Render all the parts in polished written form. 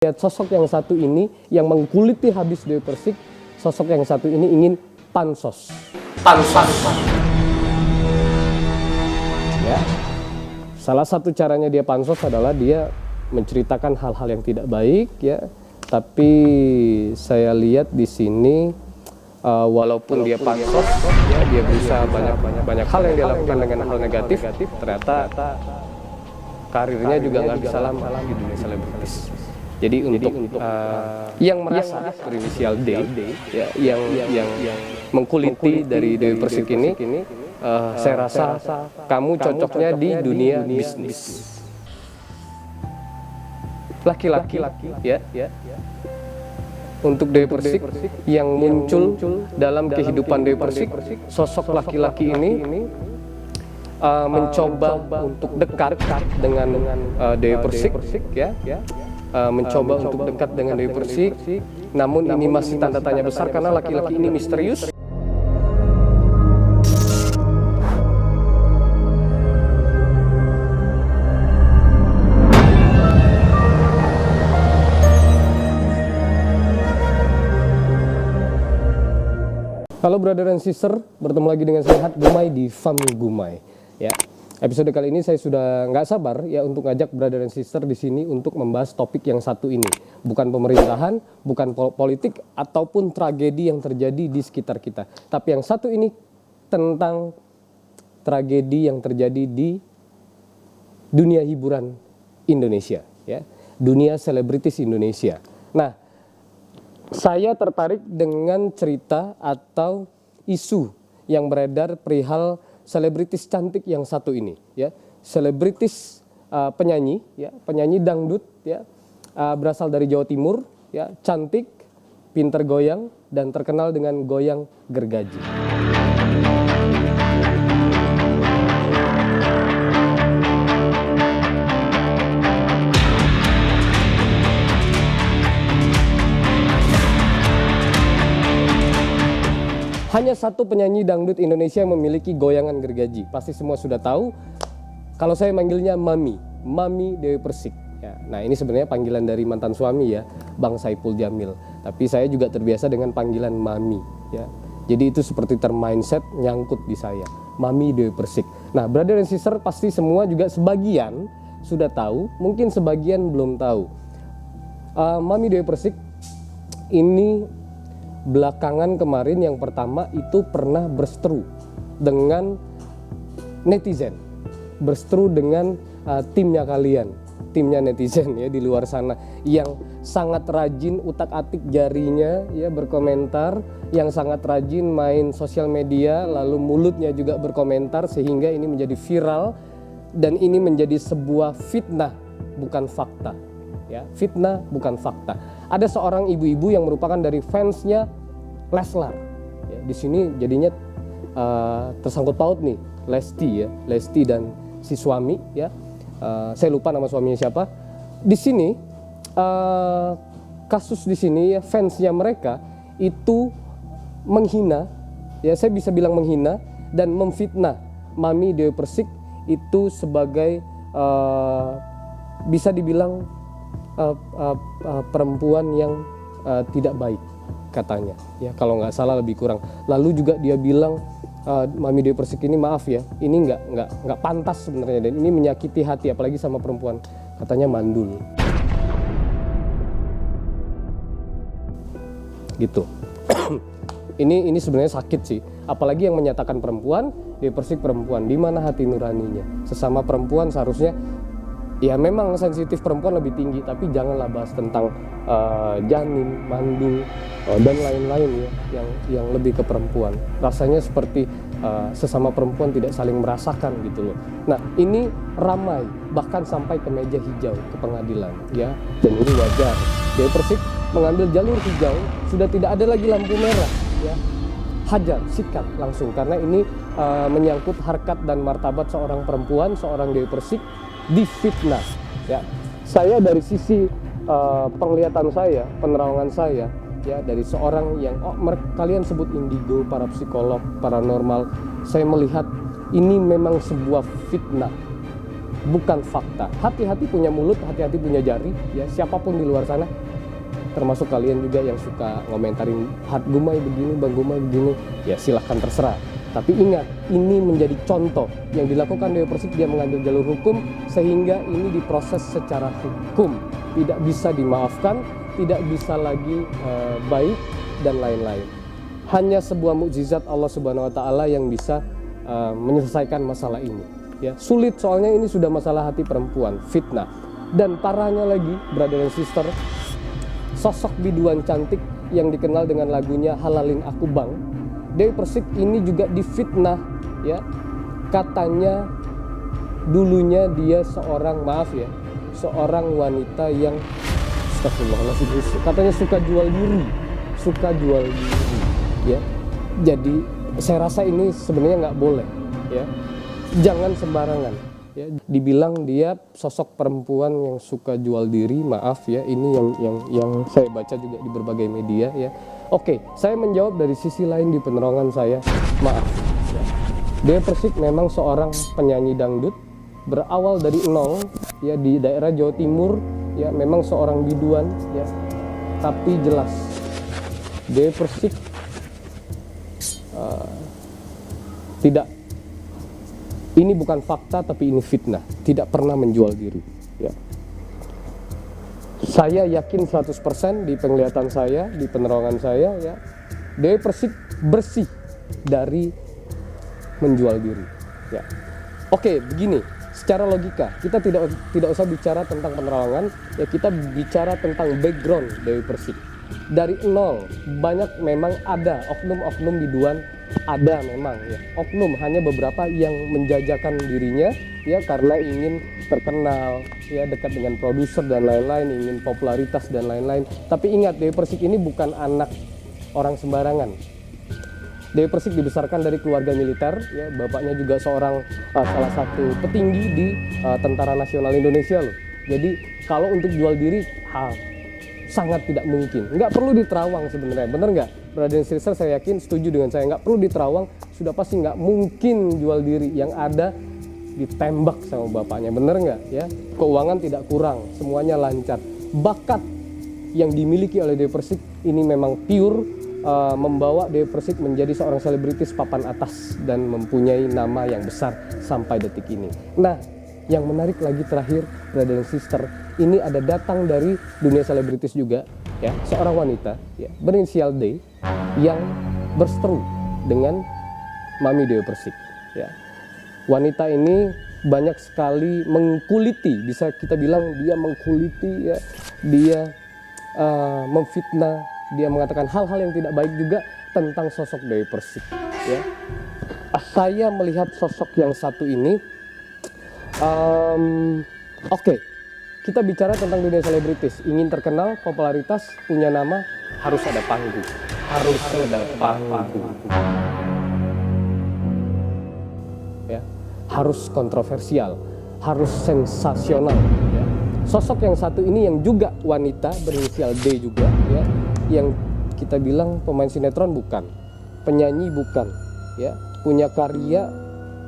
melihat sosok yang satu ini yang mengkuliti habis Dewi Persik, sosok yang satu ini ingin pansos. Ya. Salah satu caranya dia pansos adalah dia menceritakan hal-hal yang tidak baik, ya. Tapi saya lihat di sini walaupun dia pansos, ya, dia berusaha banyak hal yang dia lakukan dengan hal negatif, ternyata karirnya juga nggak bisa lama di dunia selebritis. Jadi untuk yang merasa berinisial D, ya, yang mengkuliti dari Dewi Persik ini, saya rasa kamu cocoknya di dunia bisnis. Laki-laki, ya. Untuk Dewi Persik yang muncul dalam kehidupan Dewi Persik, sosok laki-laki ini mencoba untuk dekat dengan Dewi Persik, ya. Mencoba untuk dekat dengan Dewi Persik, namun ini masih tanda tanya besar karena laki-laki ini misterius. Halo brother and sister, bertemu lagi dengan saya Hat Gumai di Family Gumai. Ya, episode kali ini saya sudah nggak sabar ya untuk ngajak brother and sister di sini untuk membahas topik yang satu ini. Bukan pemerintahan, bukan politik ataupun tragedi yang terjadi di sekitar kita. Tapi yang satu ini tentang tragedi yang terjadi di dunia hiburan Indonesia, ya, dunia selebritis Indonesia. Nah, saya tertarik dengan cerita atau isu yang beredar perihal selebritis cantik yang satu ini, ya. Selebritis penyanyi, ya, penyanyi dangdut, ya, berasal dari Jawa Timur, ya, cantik, pinter goyang dan terkenal dengan goyang gergaji. Hanya satu penyanyi dangdut Indonesia yang memiliki goyangan gergaji. Pasti semua sudah tahu. Kalau saya manggilnya Mami Dewi Persik. Ya, nah ini sebenarnya panggilan dari mantan suami, ya, Bang Saipul Jamil. Tapi saya juga terbiasa dengan panggilan Mami. Ya. Jadi itu seperti termindset nyangkut di saya. Mami Dewi Persik. Nah, brother and sister pasti semua juga sebagian sudah tahu. Mungkin sebagian belum tahu. Mami Dewi Persik ini belakangan kemarin yang pertama itu pernah berseteru dengan netizen, berseteru dengan timnya kalian, timnya netizen, ya, di luar sana yang sangat rajin utak-atik jarinya, ya, berkomentar, yang sangat rajin main sosial media, lalu mulutnya juga berkomentar sehingga ini menjadi viral dan ini menjadi sebuah fitnah bukan fakta. Ya, fitnah bukan fakta. Ada seorang ibu-ibu yang merupakan dari fansnya Leslar. Ya, di sini jadinya tersangkut paut nih, Lesti, ya, Lesti dan si suami, ya. Saya lupa nama suaminya siapa. Di sini kasus di sini, ya, fansnya mereka itu menghina, ya, saya bisa bilang menghina dan memfitnah Mami Dewi Persik itu sebagai bisa dibilang perempuan yang tidak baik katanya, ya, kalau nggak salah lebih kurang. Lalu juga dia bilang Mami Dewi Persik ini, maaf ya, ini nggak pantas sebenarnya dan ini menyakiti hati apalagi sama perempuan, katanya mandul gitu. ini sebenarnya sakit sih, apalagi yang menyatakan perempuan, Dewi Persik perempuan, di mana hati nuraninya? Sesama perempuan seharusnya, ya, memang sensitif perempuan lebih tinggi, tapi janganlah bahas tentang janin, mandul, dan lain-lain, ya, yang lebih ke perempuan. Rasanya seperti sesama perempuan tidak saling merasakan gitu loh. Nah, ini ramai bahkan sampai ke meja hijau ke pengadilan, ya, dan ini wajar. Dewi Persik mengambil jalur hijau, sudah tidak ada lagi lampu merah, ya. Hajar, sikat langsung karena ini menyangkut harkat dan martabat seorang perempuan, seorang Dewi Persik difitnah, ya. Saya dari sisi penglihatan saya, penerawangan saya, ya, dari seorang yang kalian sebut indigo, para psikolog, paranormal, saya melihat ini memang sebuah fitnah, bukan fakta. Hati-hati punya mulut, hati-hati punya jari, ya siapapun di luar sana, termasuk kalian juga yang suka ngomentarin Hat Gumai begini, Bang Gumai begini, ya silahkan terserah. Tapi ingat, ini menjadi contoh yang dilakukan Dewi Persik. Dia mengambil jalur hukum sehingga ini diproses secara hukum, tidak bisa dimaafkan, tidak bisa lagi baik dan lain-lain. Hanya sebuah mukjizat Allah Subhanahu Wa Taala yang bisa menyelesaikan masalah ini. Ya, sulit soalnya ini sudah masalah hati perempuan, fitnah. Dan parahnya lagi, brother and sister, sosok biduan cantik yang dikenal dengan lagunya Halalin Aku Bang, Dewi Persik ini juga difitnah, ya. Katanya dulunya dia seorang, maaf ya, seorang wanita yang astagfirullahaladzim, katanya suka jual diri, ya. Jadi saya rasa ini sebenarnya nggak boleh, ya. Jangan sembarangan, ya. Dibilang dia sosok perempuan yang suka jual diri, maaf ya, ini yang saya baca juga di berbagai media, ya. Oke, saya menjawab dari sisi lain di penerangan saya, maaf. Ya. Dewi Persik memang seorang penyanyi dangdut, berawal dari nol, ya, di daerah Jawa Timur, ya, memang seorang biduan, ya. Tapi jelas, Dewi Persik tidak, ini bukan fakta tapi ini fitnah, tidak pernah menjual diri, ya. Saya yakin 100% di penglihatan saya, di penerangan saya, ya, Dewi Persik bersih dari menjual diri, ya. Oke, begini, secara logika kita tidak usah bicara tentang penerangan, ya, kita bicara tentang background Dewi Persik. Dari nol, banyak memang ada oknum-oknum biduan, ada memang, ya, oknum, hanya beberapa yang menjajakan dirinya, ya, karena ingin terkenal, ya, dekat dengan produser dan lain-lain, ingin popularitas dan lain-lain. Tapi ingat, Dewi Persik ini bukan anak orang sembarangan. Dewi Persik dibesarkan dari keluarga militer, ya, bapaknya juga seorang salah satu petinggi di Tentara Nasional Indonesia loh. Jadi kalau untuk jual diri, sangat tidak mungkin. Nggak perlu diterawang sebenarnya, bener nggak? Brother and sister, saya yakin setuju dengan saya, nggak perlu diterawang, sudah pasti nggak mungkin jual diri. Yang ada ditembak sama bapaknya, bener nggak? Ya, keuangan tidak kurang, semuanya lancar. Bakat yang dimiliki oleh Dewi Persik ini memang pure, membawa Dewi Persik menjadi seorang selebritis papan atas dan mempunyai nama yang besar sampai detik ini. Nah, yang menarik lagi terakhir, brother and sister, ini ada datang dari dunia selebritis juga, ya, seorang wanita, ya, berinisial D yang berseteru dengan Mami Dewi Persik, ya. Wanita ini banyak sekali mengkuliti, bisa kita bilang dia mengkuliti, ya, dia memfitnah, dia mengatakan hal-hal yang tidak baik juga tentang sosok Dewi Persik, ya. Saya melihat sosok yang satu ini, oke, kita bicara tentang dunia selebritis, ingin terkenal, popularitas, punya nama, harus ada panggung, ya, harus kontroversial, harus sensasional, ya. Sosok yang satu ini yang juga wanita berinisial D juga, ya, yang kita bilang pemain sinetron bukan, penyanyi bukan, ya, punya karya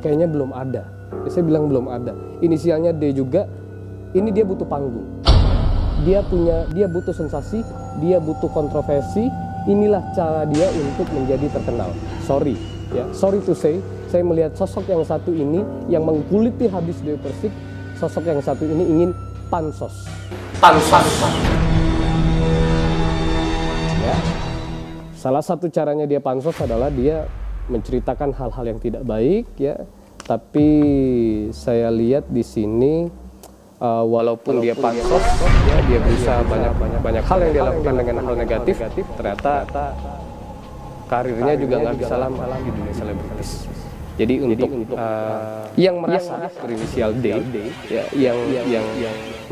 kayaknya belum ada. Saya bilang belum ada. Inisialnya D juga. Ini dia butuh panggung. Dia butuh sensasi, dia butuh kontroversi. Inilah cara dia untuk menjadi terkenal. Sorry, ya, sorry to say, saya melihat sosok yang satu ini yang mengkuliti habis Dewi Persik. Sosok yang satu ini ingin pansos. Ya. Salah satu caranya dia pansos adalah dia menceritakan hal-hal yang tidak baik, ya. Tapi saya lihat di sini, walaupun dia pansos, ya, dia berusaha banyak hal yang dia lakukan dengan hal negatif, ternyata karirnya juga nggak bisa lama di dunia selebritis. Jadi untuk yang merasa berinisial D, ya, yang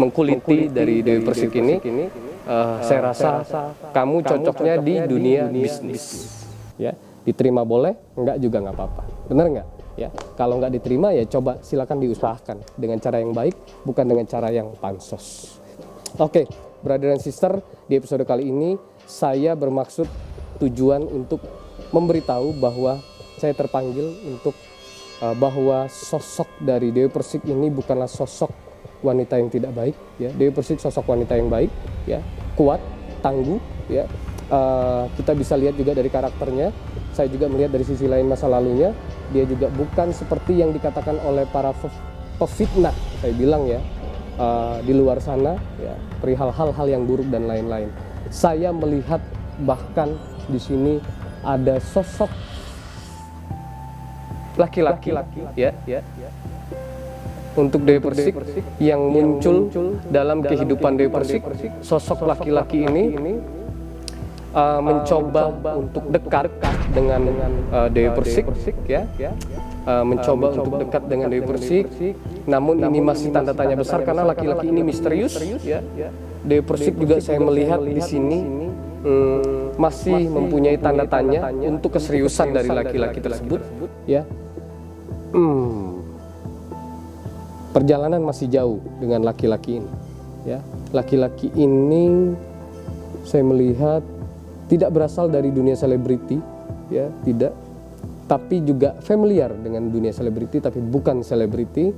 mengkuliti dari Dewi Persik ini, saya rasa kamu cocoknya di dunia bisnis, ya. Diterima boleh, enggak juga nggak apa-apa, bener nggak? Ya, kalau nggak diterima, ya coba silakan diusahakan dengan cara yang baik, bukan dengan cara yang pansos. Oke, brother and sister, di episode kali ini saya bermaksud tujuan untuk memberitahu bahwa saya terpanggil untuk bahwa sosok dari Dewi Persik ini bukanlah sosok wanita yang tidak baik, ya. Dewi Persik sosok wanita yang baik, ya, kuat, tangguh, ya. Kita bisa lihat juga dari karakternya. Saya juga melihat dari sisi lain masa lalunya, dia juga bukan seperti yang dikatakan oleh para pefitnah, saya bilang ya, di luar sana, ya, perihal hal-hal yang buruk dan lain-lain. Saya melihat bahkan di sini ada sosok laki-laki, ya, untuk Dewi Persik yang muncul dalam kehidupan Dewi Persik. Sosok laki-laki ini mencoba untuk dekat dengan Dewi Persik, ya, mencoba untuk dekat dengan Dewi Persik. Namun ini masih tanda tanya besar karena laki-laki ini misterius, ya. Dewi Persik juga saya melihat di sini masih mempunyai tanda tanya untuk keseriusan dari laki-laki tersebut, ya. Perjalanan masih jauh dengan laki-laki ini, ya. Laki-laki ini saya melihat tidak berasal dari dunia selebriti, ya, tidak, tapi juga familiar dengan dunia selebriti tapi bukan selebriti.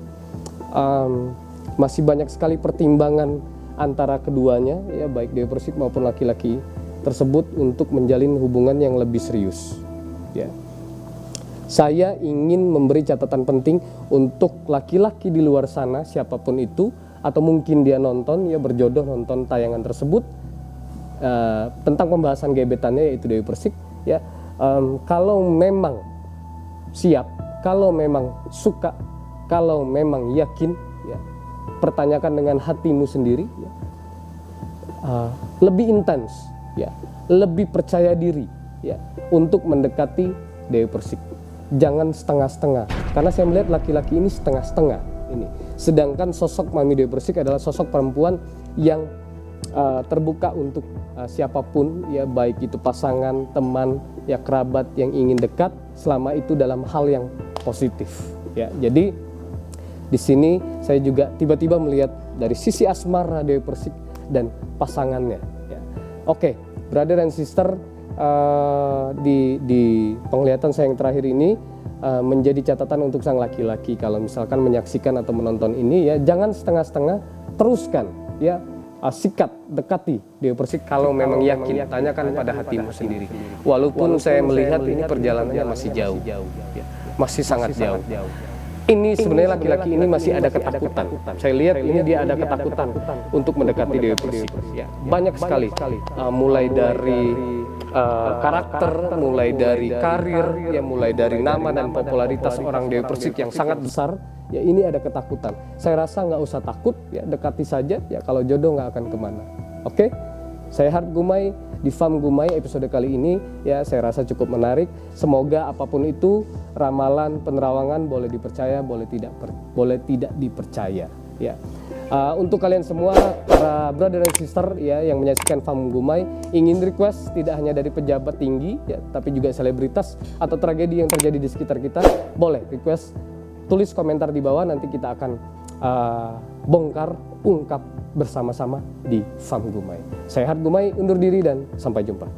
Masih banyak sekali pertimbangan antara keduanya, ya, baik Dewi Persik maupun laki-laki tersebut untuk menjalin hubungan yang lebih serius, ya. Saya ingin memberi catatan penting untuk laki-laki di luar sana, siapapun itu, atau mungkin dia nonton, ya, berjodoh nonton tayangan tersebut tentang pembahasan gebetannya yaitu Dewi Persik, ya. Kalau memang siap, kalau memang suka, kalau memang yakin, ya, pertanyakan dengan hatimu sendiri, ya. Lebih intens, ya, lebih percaya diri, ya, untuk mendekati Dewi Persik. Jangan setengah-setengah, karena saya melihat laki-laki ini setengah-setengah ini. Sedangkan sosok Mami Dewi Persik adalah sosok perempuan yang terbuka untuk siapapun, ya, baik itu pasangan, teman, ya, kerabat yang ingin dekat, selama itu dalam hal yang positif, ya. Jadi di sini saya juga tiba-tiba melihat dari sisi asmara Dewi Persik dan pasangannya, ya. Oke, brother and sister, di penglihatan saya yang terakhir ini menjadi catatan untuk sang laki-laki kalau misalkan menyaksikan atau menonton ini, ya, jangan setengah-setengah, teruskan, ya, sikat, dekati Dewi Persik kalau memang yakin, tanyakan pada hatimu sendiri. Walaupun saya melihat ini perjalanannya masih jauh, ya, masih sangat jauh. Ini sebenarnya laki-laki ini masih ada ketakutan. Saya lihat ini dia ada ketakutan untuk mendekati Dewi Persik, ya. Banyak sekali, mulai dari karakter, mulai dari karir, ya, mulai dari nama dan popularitas orang Dewi Persik yang sangat besar, ya. Ini ada ketakutan. Saya rasa nggak usah takut, ya, dekati saja, ya, kalau jodoh nggak akan kemana. Oke, saya Hart Gumai di Fam Gumai episode kali ini, ya, saya rasa cukup menarik. Semoga apapun itu ramalan penerawangan boleh dipercaya, boleh tidak dipercaya, ya. Untuk kalian semua para brother dan sister, ya, yang menyaksikan Fam Gumai, ingin request tidak hanya dari pejabat tinggi, ya, tapi juga selebritas atau tragedi yang terjadi di sekitar kita, boleh request, tulis komentar di bawah, nanti kita akan bongkar, ungkap bersama-sama di Fam Gumai. Saya Hart Gumai undur diri dan sampai jumpa.